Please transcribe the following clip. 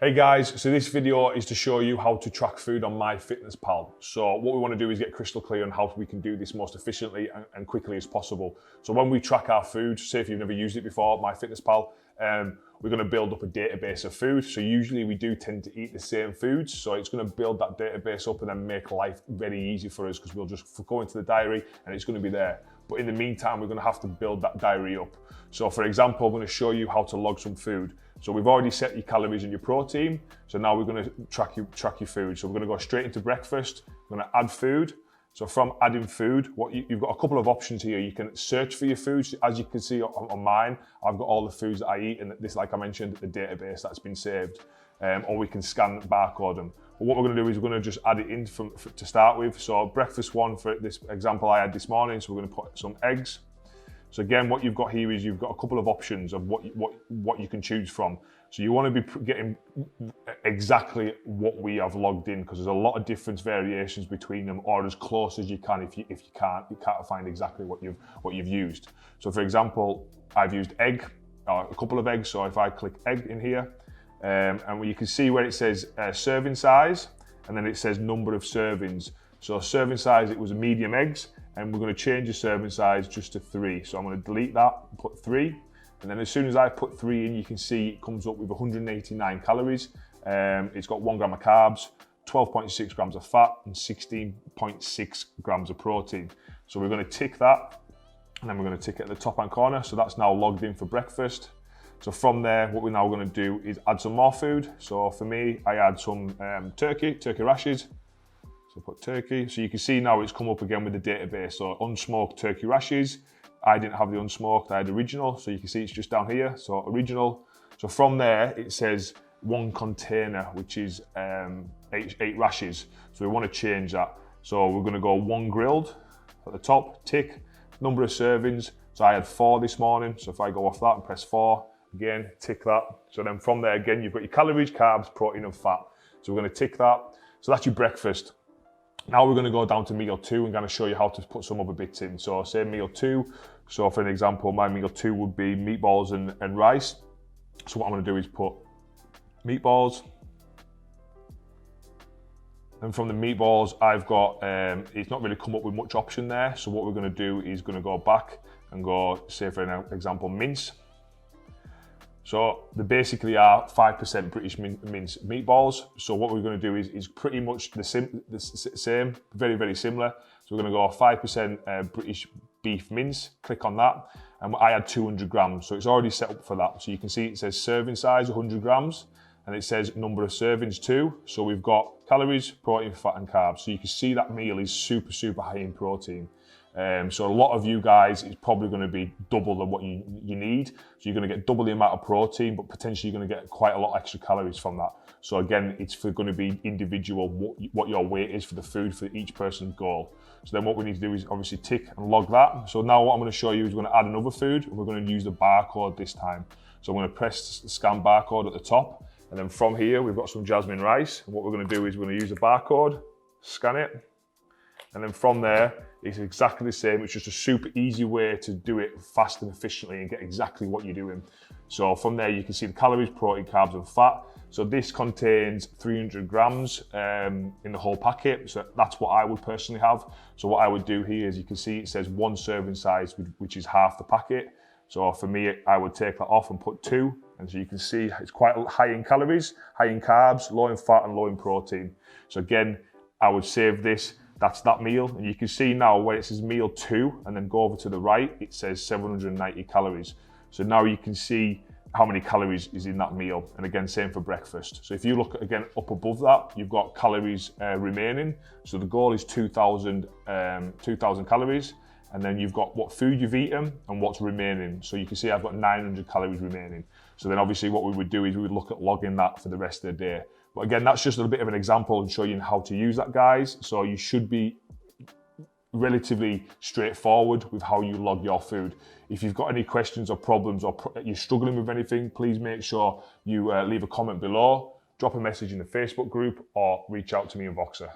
Hey guys, so this video is to show you how to track food on Myfitnesspal. So what we want to do is get crystal clear on how we can do this most efficiently and quickly as possible. So when we track our food, say if you've never used it before, Myfitnesspal, we're going to build up a database of food. So usually we do tend to eat the same foods. So it's going to build that database up and then make life very easy for us because we'll just go into the diary and it's going to be there. But in the meantime, we're going to have to build that diary up. So for example, I'm going to show you how to log some food. So we've already set your calories and your protein. So now we're going to track your food. So we're going to go straight into breakfast. We're going to add food. So from adding food, you've got a couple of options here. You can search for your foods. As you can see on mine, I've got all the foods that I eat, and this, like I mentioned, the database that's been saved. Or we can scan barcode them. But what we're going to do is we're going to just add it in to start with. So breakfast one, for this example I had this morning, so we're going to put some eggs. So again, what you've got here is you've got a couple of options of what you can choose from. So you want to be getting exactly what we have logged in, because there's a lot of different variations between them, or as close as you can if you can't find exactly what you've used. So for example, I've used egg, or a couple of eggs. So if I click egg in here, and you can see where it says serving size, and then it says number of servings. So serving size, it was medium eggs, and we're going to change the serving size just to 3. So I'm going to delete that, put 3, and then as soon as I put 3 in, you can see it comes up with 189 calories. It's got 1 gram of carbs, 12.6 grams of fat, and 16.6 grams of protein. So we're going to tick that, and then we're going to tick it at the top hand corner. So that's now logged in for breakfast. So from there, what we're now going to do is add some more food. So for me, I add some turkey rashers. So put turkey. So you can see now it's come up again with the database. So unsmoked turkey rashers. I didn't have the unsmoked, I had original. So you can see it's just down here. So original. So from there, it says 1 container, which is 8 rashers. So we want to change that. So we're going to go 1 grilled at the top, tick, number of servings. So I had 4 this morning. So if I go off that and press 4, again, tick that. So then from there, again, you've got your calories, carbs, protein, and fat. So we're going to tick that. So that's your breakfast. Now we're going to go down to meal 2 and kind of show you how to put some other bits in. So say meal 2. So for an example, my meal 2 would be meatballs and rice. So what I'm going to do is put meatballs. And from the meatballs, I've got, it's not really come up with much option there. So what we're going to do is going to go back and go, say for an example, mince. So they basically are 5% British mince meatballs. So what we're going to do is pretty much the same, very, very similar. So we're going to go 5% British beef mince, click on that. And I had 200 grams, so it's already set up for that. So you can see it says serving size, 100 grams, and it says number of servings 2. So we've got calories, protein, fat, and carbs. So you can see that meal is super, super high in protein. So a lot of you guys, it's probably going to be double than what you need. So you're going to get double the amount of protein, but potentially you're going to get quite a lot extra calories from that. So again, it's going to be individual what your weight is for the food for each person's goal. So then what we need to do is obviously tick and log that. So now what I'm going to show you is we're going to add another food, and we're going to use the barcode this time. So I'm going to press the scan barcode at the top, and then from here we've got some jasmine rice. And what we're going to do is we're going to use the barcode, scan it, and then from there, it's exactly the same. It's just a super easy way to do it fast and efficiently and get exactly what you're doing. So from there, you can see the calories, protein, carbs, and fat. So this contains 300 grams in the whole packet. So that's what I would personally have. So what I would do here is you can see it says 1 serving size, which is half the packet. So for me, I would take that off and put 2. And so you can see it's quite high in calories, high in carbs, low in fat, and low in protein. So again, I would save this. That's that meal, and you can see now where it says meal 2 and then go over to the right, it says 790 calories. So now you can see how many calories is in that meal, and again, same for breakfast. So if you look again up above that, you've got calories remaining. So the goal is 2,000 calories, and then you've got what food you've eaten and what's remaining. So you can see I've got 900 calories remaining. So then obviously what we would do is we would look at logging that for the rest of the day. But again, that's just a little bit of an example and show you how to use that, guys. So you should be relatively straightforward with how you log your food. If you've got any questions or problems or you're struggling with anything, please make sure you leave a comment below, drop a message in the Facebook group, or reach out to me in Voxer.